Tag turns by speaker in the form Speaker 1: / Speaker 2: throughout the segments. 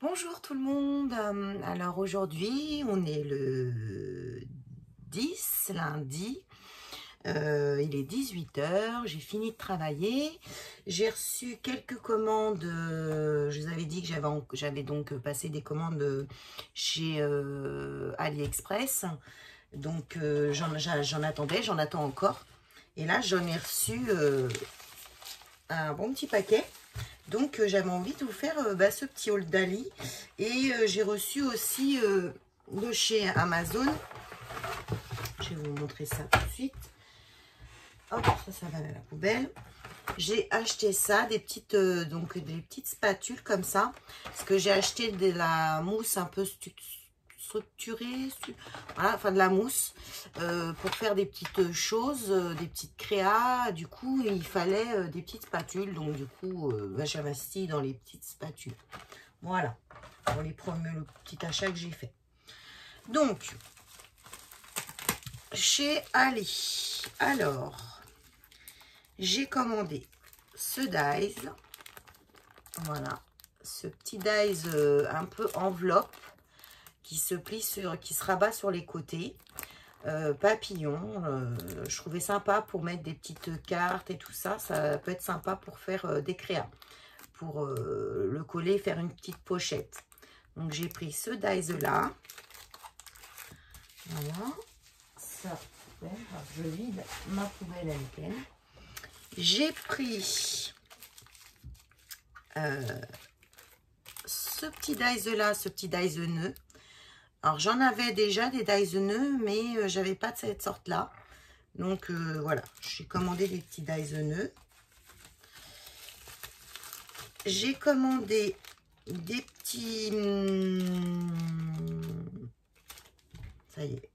Speaker 1: Bonjour tout le monde. Alors aujourd'hui, on est le 10, lundi. Il est 18 h. J'ai fini de travailler. J'ai reçu quelques commandes. Je vous avais dit que j'avais donc passé des commandes chez AliExpress. Donc j'en attends encore. Et là, j'en ai reçu un bon petit paquet. Donc j'avais envie de vous faire ce petit haul d'Ali. Et j'ai reçu aussi de chez Amazon. Je vais vous montrer ça tout de suite. Hop, ça va à la poubelle. J'ai acheté ça, des petites spatules comme ça. Parce que j'ai acheté de la mousse un peu structurée. Voilà, enfin de la mousse. Pour faire des petites choses, des petites créas. Du coup, il fallait des petites spatules. Donc du coup, j'ai investi dans les petites spatules. Voilà. Pour le petit achat que j'ai fait. Donc, chez Ali. Alors, j'ai commandé ce dies. Voilà. Ce petit dies un peu enveloppe qui se plie qui se rabat sur les côtés. Papillon. Je trouvais sympa pour mettre des petites cartes et tout ça. Ça peut être sympa pour faire des créas. Pour le coller, faire une petite pochette. Donc, j'ai pris ce dies là. Voilà. Ça, je vide ma poubelle à nickel. J'ai pris ce petit dies là, ce petit dies nœud. Alors j'en avais déjà des dies nœuds, mais j'avais pas de cette sorte là. Donc voilà, j'ai commandé des petits dies nœuds. J'ai commandé des petits... ça y est.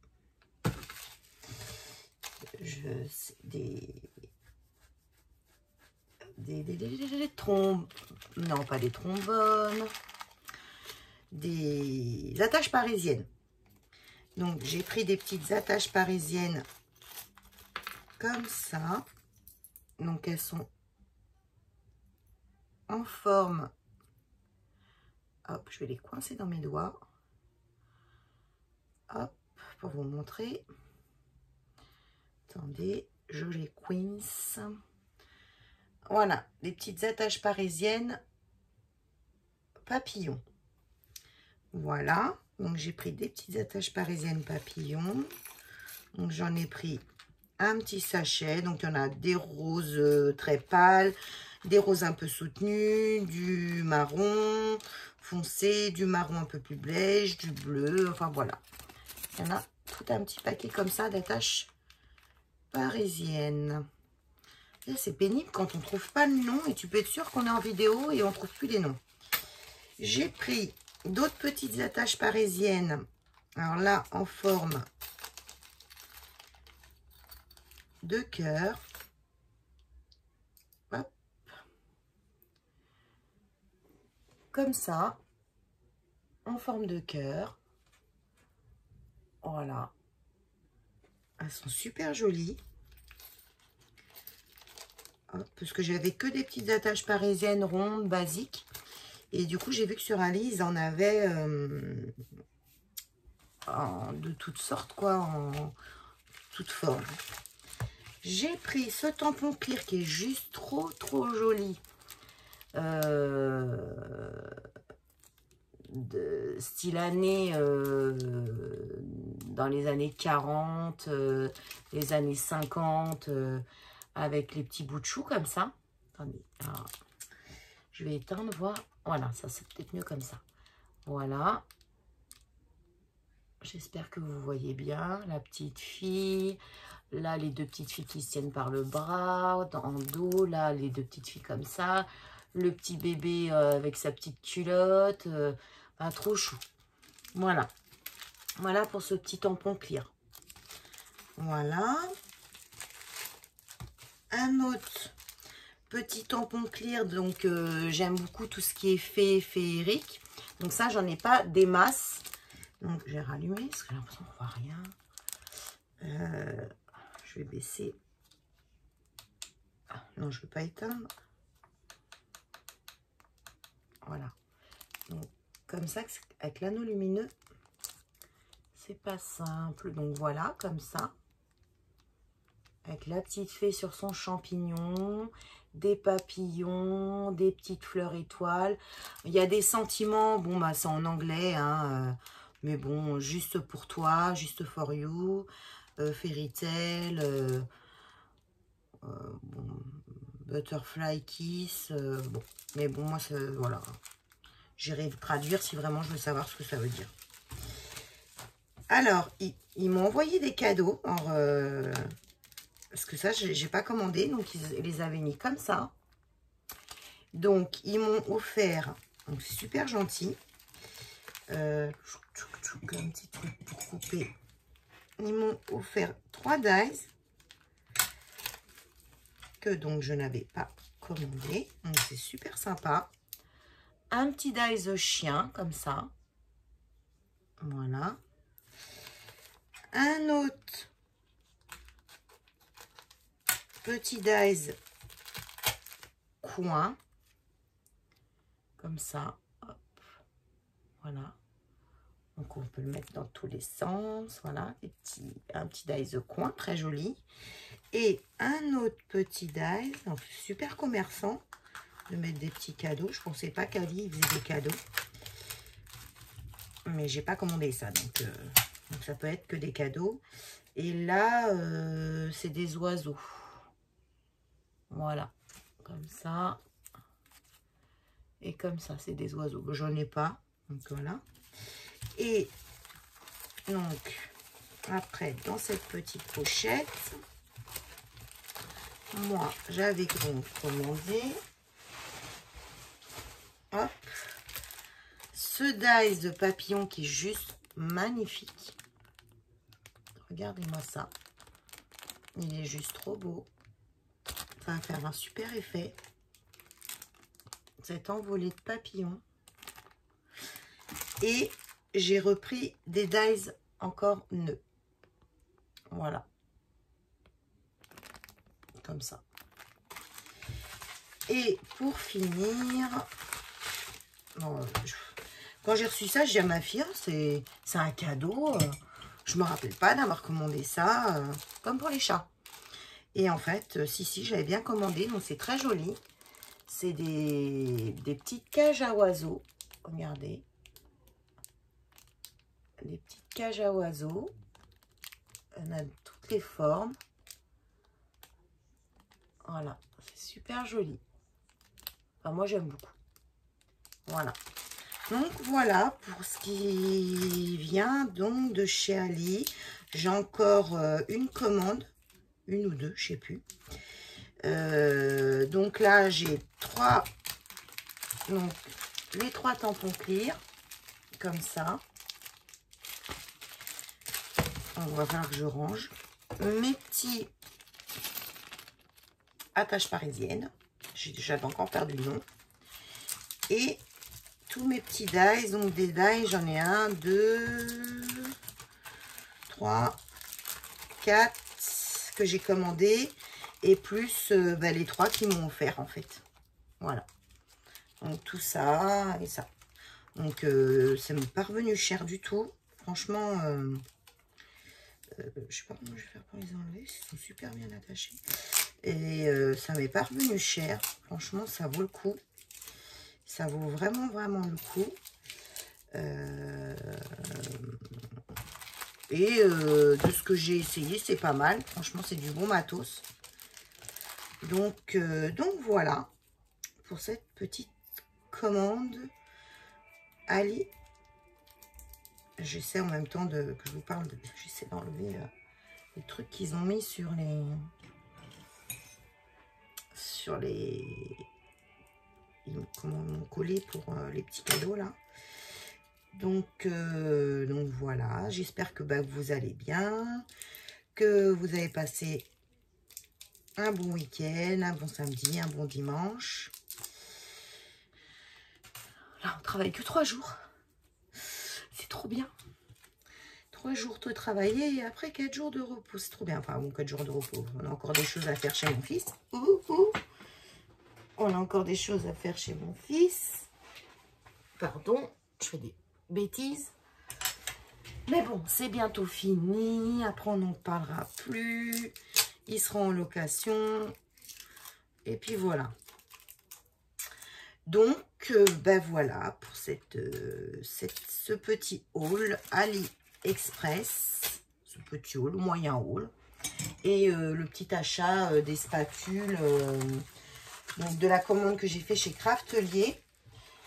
Speaker 1: Des trombes, non pas des trombones, des attaches parisiennes. Donc j'ai pris des petites attaches parisiennes comme ça. Donc elles sont en forme. Hop, je vais les coincer dans mes doigts. Hop, pour vous montrer. Attendez, je les coince. Voilà, des petites attaches parisiennes papillons. Voilà, donc j'ai pris des petites attaches parisiennes papillons. Donc j'en ai pris un petit sachet. Donc il y en a des roses très pâles, des roses un peu soutenues, du marron foncé, du marron un peu plus beige, du bleu. Enfin voilà, il y en a tout un petit paquet comme ça d'attaches parisiennes. C'est pénible quand on ne trouve pas le nom et tu peux être sûr qu'on est en vidéo et on ne trouve plus les noms. J'ai pris d'autres petites attaches parisiennes. Alors là, en forme de cœur. Hop. Comme ça. En forme de cœur. Voilà. Elles sont super jolies. Hop, parce que j'avais que des petites attaches parisiennes rondes, basiques. Et du coup, j'ai vu que sur Ali, ils en avaient de toutes sortes, quoi, en toutes formes. J'ai pris ce tampon clear qui est juste trop joli. Style année, dans les années 40, les années 50, avec les petits bouts de chou comme ça. Attendez, alors, je vais éteindre, voir. Voilà, ça c'est peut-être mieux comme ça. Voilà. J'espère que vous voyez bien la petite fille. Là, les deux petites filles qui se tiennent par le bras, en dos. Là, les deux petites filles comme ça. Le petit bébé avec sa petite culotte. Trop chou. Voilà. Voilà pour ce petit tampon clear. Voilà. Un autre petit tampon clear. Donc, j'aime beaucoup tout ce qui est féerique. Donc, ça, j'en ai pas des masses. Donc, j'ai rallumé parce que j'ai l'impression qu'on voit rien. Je vais baisser. Ah, non, je ne veux pas éteindre. Voilà. Donc, comme ça, avec l'anneau lumineux, c'est pas simple. Donc voilà, comme ça. Avec la petite fée sur son champignon, des papillons, des petites fleurs étoiles. Il y a des sentiments, bon bah c'est en anglais, hein, mais bon, juste pour toi, juste for you, fairy tale, bon, butterfly kiss, bon, mais bon, moi, voilà. J'irai traduire si vraiment je veux savoir ce que ça veut dire. Alors, ils m'ont envoyé des cadeaux. Alors, parce que ça, j'ai pas commandé. Donc, ils les avaient mis comme ça. Donc, ils m'ont offert. Donc, c'est super gentil. Un petit truc pour couper. Ils m'ont offert 3 dies. Que donc, je n'avais pas commandé. Donc, c'est super sympa. Un petit dies chien, comme ça. Voilà. Un autre petit dies coin, comme ça, hop, voilà. Donc on peut le mettre dans tous les sens, voilà, un petit dies coin, très joli. Et un autre petit dies, donc super commerçant, de mettre des petits cadeaux. Je pensais pas qu'Ali faisait des cadeaux, mais j'ai pas commandé ça, donc ça peut être que des cadeaux. Et là, c'est des oiseaux. Voilà, comme ça. Et comme ça, c'est des oiseaux. J'en ai pas, donc voilà. Et donc, après, dans cette petite pochette, moi, j'avais donc commandé, hop, ce dies de papillon qui est juste magnifique. Regardez-moi ça. Il est juste trop beau. Ça va faire un super effet. Cette envolée de papillons. Et j'ai repris des dies encore nœuds. Voilà. Comme ça. Et pour finir, bon, quand j'ai reçu ça, j'ai dit à ma fille, c'est un cadeau. Je me rappelle pas d'avoir commandé ça, comme pour les chats. Et en fait, si, j'avais bien commandé, donc c'est très joli. C'est des petites cages à oiseaux. Regardez. Des petites cages à oiseaux. On a toutes les formes. Voilà, c'est super joli. Enfin, moi, j'aime beaucoup. Voilà. Donc, voilà pour ce qui vient donc de chez Ali. J'ai encore une commande. Une ou deux, je sais plus. Donc là, j'ai les 3 tampons clear. Comme ça. On va falloir que je range. Mes petits attaches parisiennes. J'avais encore perdu le nom. Et tous mes petits dies. Donc des dies, j'en ai 1, 2, 3, 4 que j'ai commandé. Et plus les 3 qui m'ont offert en fait. Voilà. Donc tout ça et ça. Donc ça m'est pas revenu cher du tout. Franchement, je sais pas comment je vais faire pour les enlever. Ils sont super bien attachés. Et ça m'est pas revenu cher. Franchement, ça vaut le coup. Ça vaut vraiment, vraiment le coup. Et de ce que j'ai essayé, c'est pas mal. Franchement, c'est du bon matos. Donc voilà. Pour cette petite commande. Ali. J'essaie en même temps que je vous parle. J'essaie d'enlever les trucs qu'ils ont mis sur les comment ils m'ont collé pour les petits cadeaux là. Donc voilà, j'espère que vous allez bien, que vous avez passé un bon week-end, un bon samedi, un bon dimanche. Là, on travaille que 3 jours. C'est trop bien. 3 jours de travailler et après 4 jours de repos. C'est trop bien. Enfin, bon, 4 jours de repos. On a encore des choses à faire chez mon fils. On a encore des choses à faire chez mon fils. Pardon. je fais des bêtises. Mais bon, c'est bientôt fini. Après, on n'en parlera plus. Ils seront en location. Et puis voilà. Donc, ben voilà pour ce petit haul AliExpress. Ce petit haul, moyen haul. Et le petit achat des spatules donc de la commande que j'ai fait chez Craftelier.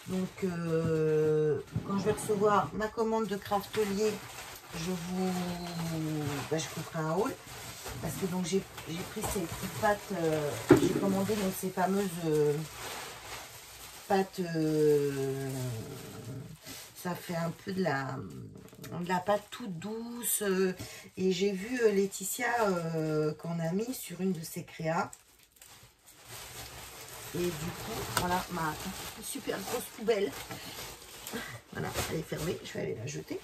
Speaker 1: Donc, quand je vais recevoir ma commande de Craftelier, je vous ferai un haul. Parce que donc j'ai pris ces petites pâtes, j'ai commandé donc ces fameuses pâtes, ça fait un peu de la pâte toute douce. Et j'ai vu Laetitia qu'on a mis sur une de ses créas. Et du coup, voilà ma super grosse poubelle. Voilà, elle est fermée, je vais aller la jeter.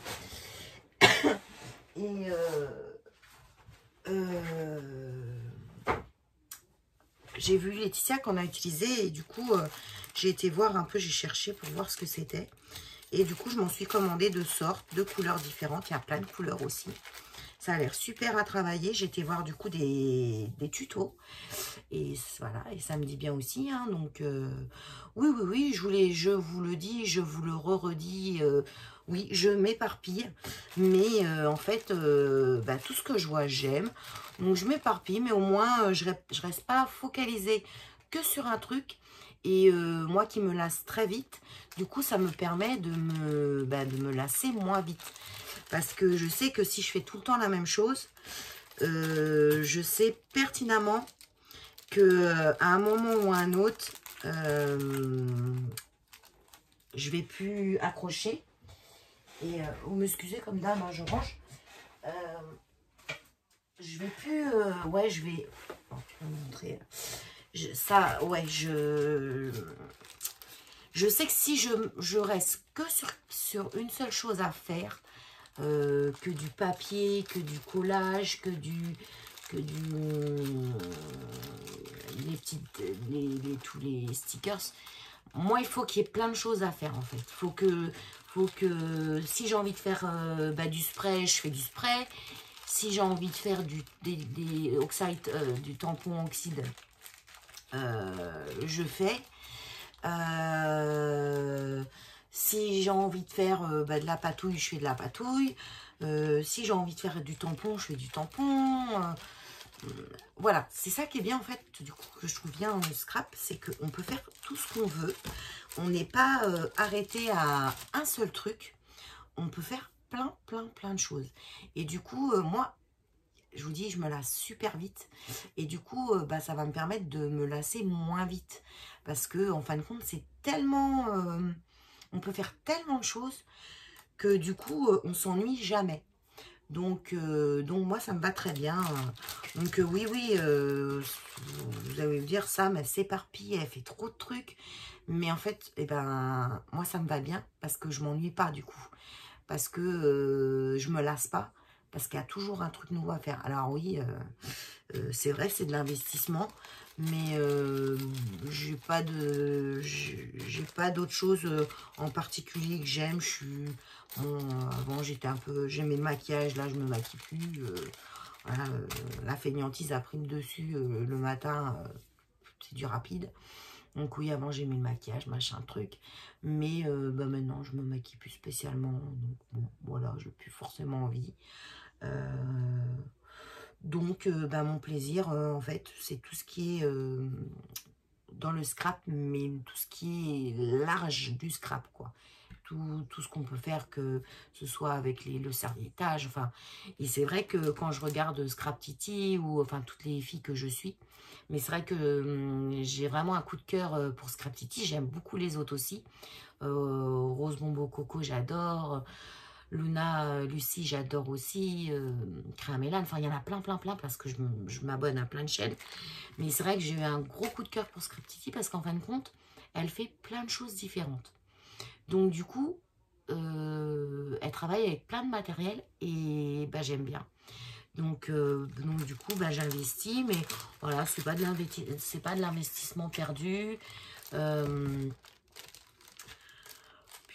Speaker 1: Et j'ai vu Laetitia qu'on a utilisé et du coup, j'ai été voir un peu, j'ai cherché pour voir ce que c'était. Et du coup, je m'en suis commandé de sortes, de couleurs différentes. Il y a plein de couleurs aussi. Ça a l'air super à travailler. J'ai été voir du coup des tutos. Et voilà, et ça me dit bien aussi. Hein, donc, oui, je vous le dis, je vous le redis. Oui, je m'éparpille. Mais en fait, tout ce que je vois, j'aime. Donc, je m'éparpille, mais au moins, je reste pas focalisée que sur un truc. Et moi qui me lasse très vite, du coup, ça me permet de me lasser moins vite. Parce que je sais que si je fais tout le temps la même chose, je sais pertinemment que à un moment ou à un autre, je vais plus accrocher. Et vous m'excusez comme dame, hein, je range. Je vais plus, ouais, je vais. Bon, je vais vous montrer. Ça, ouais, je sais que si je reste que sur une seule chose à faire, que du papier, que du collage, que tous les stickers. Moi, il faut qu'il y ait plein de choses à faire en fait. Faut que si j'ai envie de faire du spray, je fais du spray. Si j'ai envie de faire des oxydes, du tampon oxyde, je fais. Si j'ai envie de faire de la patouille, je fais de la patouille. Si j'ai envie de faire du tampon, je fais du tampon. Voilà, c'est ça qui est bien en fait, du coup, que je trouve bien dans le scrap, c'est qu'on peut faire tout ce qu'on veut. On n'est pas arrêté à un seul truc. On peut faire plein de choses. Et du coup, moi, je vous dis, je me lasse super vite. Et du coup, ça va me permettre de me lasser moins vite. Parce que, en fin de compte, c'est tellement... on peut faire tellement de choses que du coup, on s'ennuie jamais. Donc moi, ça me va très bien. Donc oui, vous allez me dire, ça, mais elle s'éparpille, elle fait trop de trucs. Mais en fait, moi, ça me va bien parce que je m'ennuie pas du coup. Parce que je me lasse pas. Parce qu'il y a toujours un truc nouveau à faire. Alors oui, c'est vrai, c'est de l'investissement. Mais j'ai pas d'autre chose en particulier que j'aime. Bon, avant j'étais un peu, j'aimais le maquillage, là je me maquille plus. Voilà, la fainéantise a pris le dessus le matin, c'est du rapide. Donc oui, avant j'aimais le maquillage, machin truc. Mais maintenant je me maquille plus spécialement. Donc bon, voilà, j'ai plus forcément envie. Donc mon plaisir en fait, c'est tout ce qui est dans le scrap, mais tout ce qui est large du scrap, quoi. Tout ce qu'on peut faire, que ce soit avec le serviettage, enfin. Et c'est vrai que quand je regarde Scrap Titi, ou enfin toutes les filles que je suis, mais c'est vrai que j'ai vraiment un coup de cœur pour Scrap Titi. J'aime beaucoup les autres aussi. Rose Bombo Coco, j'adore. Luna, Lucie, j'adore aussi. Créamélan, enfin il y en a plein, parce que je m'abonne à plein de chaînes. Mais c'est vrai que j'ai eu un gros coup de cœur pour Scrap Titi parce qu'en fin de compte, elle fait plein de choses différentes. Donc du coup, elle travaille avec plein de matériel et j'aime bien. Donc du coup, j'investis, mais voilà, c'est pas de l'investissement perdu.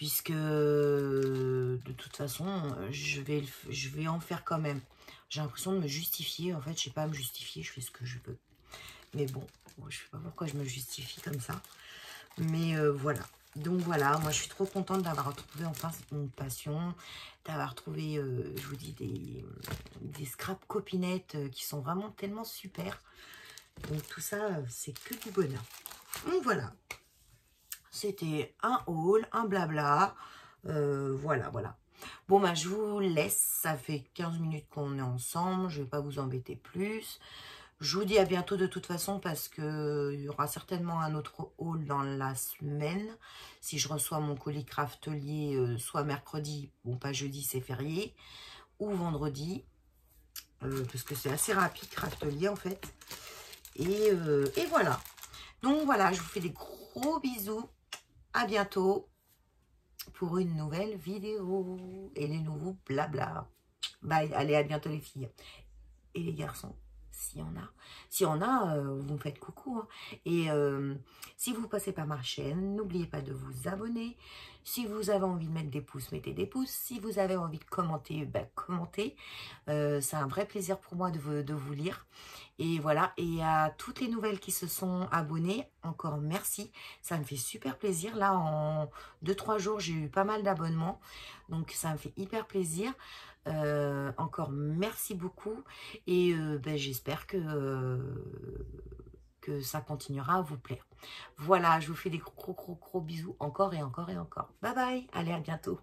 Speaker 1: puisque de toute façon, je vais en faire quand même. J'ai l'impression de me justifier. En fait, je sais pas me justifier, je fais ce que je veux. Mais bon, je sais pas pourquoi je me justifie comme ça. Mais voilà. Donc voilà, moi je suis trop contente d'avoir trouvé enfin mon passion, d'avoir trouvé, je vous dis, des scrap copinettes qui sont vraiment tellement super. Donc tout ça, c'est que du bonheur. Donc voilà, c'était un haul, un blabla. Voilà, voilà. Bon, bah, je vous laisse. Ça fait 15 minutes qu'on est ensemble. Je ne vais pas vous embêter plus. Je vous dis à bientôt de toute façon parce qu'il y aura certainement un autre haul dans la semaine. Si je reçois mon colis Craftelier, soit mercredi, bon pas jeudi, c'est férié, ou vendredi. Parce que c'est assez rapide Craftelier en fait. Et voilà. Donc voilà, je vous fais des gros bisous. À bientôt pour une nouvelle vidéo et les nouveaux blabla. Bye, allez, à bientôt les filles et les garçons, s'il y en a. S'il y en a, vous me faites coucou. Hein. Et si vous passez par ma chaîne, n'oubliez pas de vous abonner. Si vous avez envie de mettre des pouces, mettez des pouces. Si vous avez envie de commenter, ben, commentez. C'est un vrai plaisir pour moi de vous lire. Et voilà, et à toutes les nouvelles qui se sont abonnées, encore merci. Ça me fait super plaisir. Là, en 2-3 jours, j'ai eu pas mal d'abonnements. Donc, ça me fait hyper plaisir. Encore merci beaucoup. Et ben, j'espère que ça continuera à vous plaire. Voilà, je vous fais des gros bisous encore et encore et encore. Bye bye, allez à bientôt.